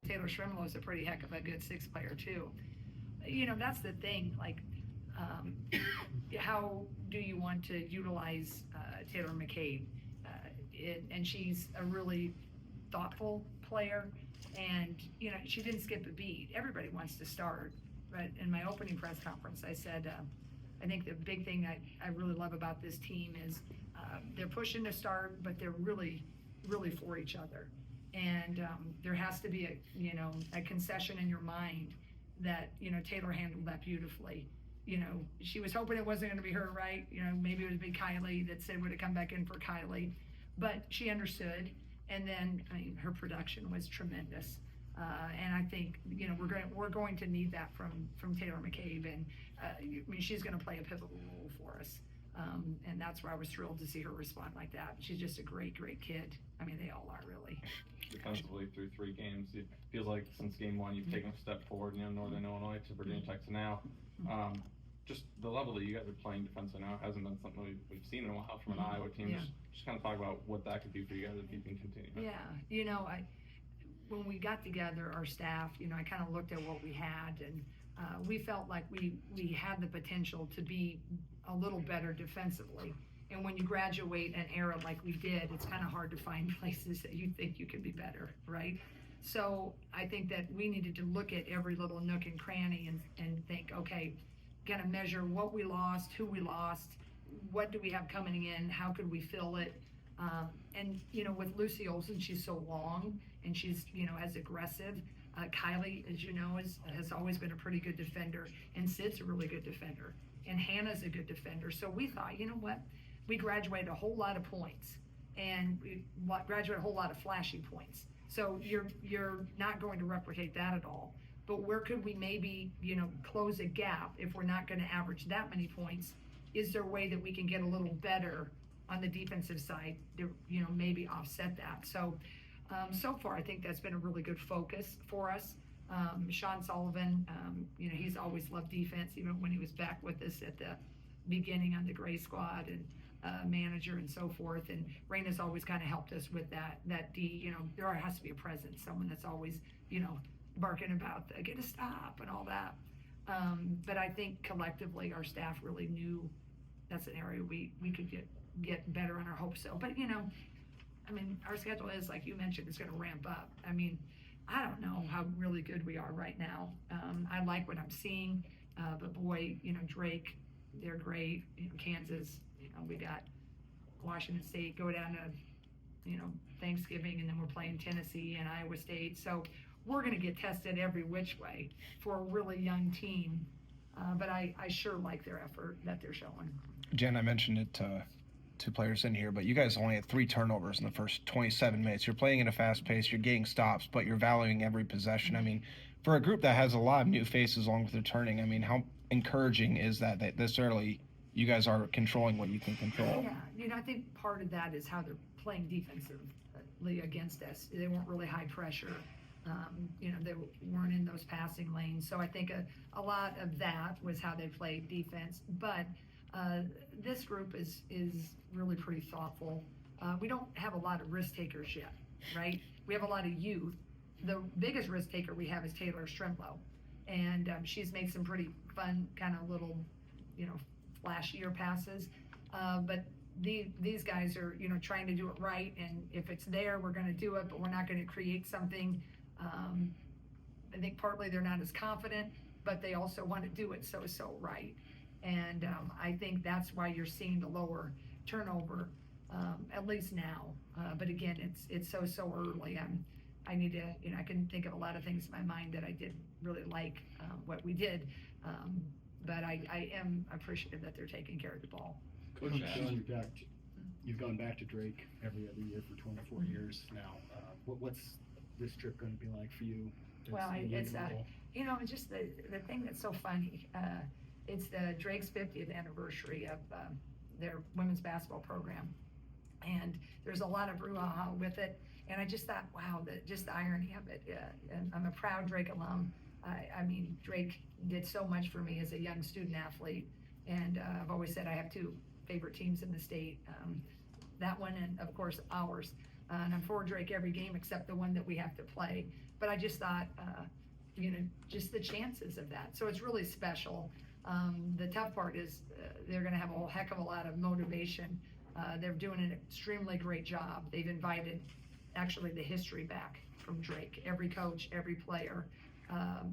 Taylor Shrimlow is a pretty heck of a good sixth player too. That's the thing, like, how do you want to utilize Taylor McCade? And she's a really thoughtful player, and she didn't skip a beat. Everybody wants to start, but in my opening press conference, I said, I think the big thing I really love about this team is they're pushing to start, but they're really, really for each other. And there has to be a concession in your mind that, Taylor handled that beautifully. She was hoping it wasn't going to be her, right? Maybe it would be Kylie that said would have come back in for Kylie, but she understood. And then, her production was tremendous. And I think, we're going to need that from Taylor McCabe. And she's going to play a pivotal role for us. And that's why I was thrilled to see her respond like that. She's just a great, great kid. They all are really. Defensively through 3 games, it feels like since game 1 you've taken a step forward. Northern Illinois to Virginia Tech to now. Just the level that you guys are playing defensively now hasn't been something we've seen in a while from an Iowa team. Yeah. Just kind of talk about what that could do for you guys if you can continue. Yeah, when we got together, our staff, I kind of looked at what we had, and we felt like we had the potential to be a little better defensively. And when you graduate an era like we did, it's kind of hard to find places that you think you could be better, right? So I think that we needed to look at every little nook and cranny and think, okay, got to measure what we lost, who we lost, what do we have coming in, how could we fill it? And with Lucy Olsen, she's so long and she's as aggressive. Kylie, as you know, has always been a pretty good defender, and Sid's a really good defender, and Hannah's a good defender. So we thought, what, we graduated a whole lot of points, and we graduated a whole lot of flashy points. So you're not going to replicate that at all. But where could we maybe close a gap if we're not going to average that many points? Is there a way that we can get a little better on the defensive side to maybe offset that? So far, I think that's been a really good focus for us. Sean Sullivan, he's always loved defense, even when he was back with us at the beginning on the Gray Squad and manager and so forth. And Raina's always kind of helped us with that D. There has to be a presence, someone that's always, barking about get a stop and all that. But I think collectively our staff really knew that's an area we could get better on. Our hope so. But our schedule is, like you mentioned, it's going to ramp up. I don't know how really good we are right now. I like what I'm seeing, but boy, Drake, they're great. Kansas, we got Washington State, go down to, Thanksgiving, and then we're playing Tennessee and Iowa State. So we're going to get tested every which way for a really young team. But I sure like their effort that they're showing. Jen, I mentioned it to 2 players in here, but you guys only had 3 turnovers in the first 27 minutes. You're playing at a fast pace, you're getting stops, but you're valuing every possession. For a group that has a lot of new faces along with returning, how encouraging is that this early you guys are controlling what you can control? Yeah, I think part of that is how they're playing defensively against us. They weren't really high pressure. They weren't in those passing lanes. So I think a lot of that was how they played defense. But this group is really pretty thoughtful. We don't have a lot of risk takers yet, right? We have a lot of youth. The biggest risk taker we have is Taylor Shrimlow. And she's made some pretty fun kind of little, flashier passes. But these guys are, trying to do it right. And if it's there, we're going to do it, but we're not going to create something. I think partly they're not as confident, but they also want to do it so right. And I think that's why you're seeing the lower turnover, at least now. But again, it's so early. I need to, I can think of a lot of things in my mind that I did really like what we did. But I am appreciative that they're taking care of the ball. Coach, you've gone back to Drake every other year for 24 years now. What's this trip going to be like for you? Well, it's just the thing that's so funny. It's the Drake's 50th anniversary of their women's basketball program, and there's a lot of brouhaha with it. And I just thought, wow, just the irony of it. And I'm a proud Drake alum. Drake did so much for me as a young student athlete, and I've always said I have 2 favorite teams in the state. That one, and of course ours. And I'm for Drake every game except the one that we have to play. but I just thought, just the chances of that. So it's really special. The tough part is they're going to have a whole heck of a lot of motivation. They're doing an extremely great job. They've invited actually the history back from Drake. Every coach, every player,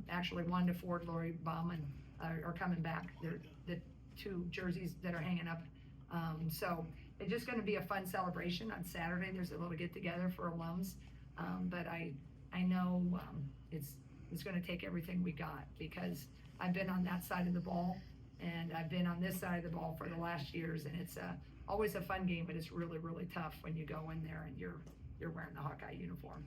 actually Wanda Ford, Lori Bauman are coming back. They're the two jerseys that are hanging up. So it's just going to be a fun celebration on Saturday. There's a little get together for alums, but I know it's going to take everything we got, because I've been on that side of the ball and I've been on this side of the ball for the last years, and it's always a fun game, but it's really, really tough when you go in there and you're wearing the Hawkeye uniform.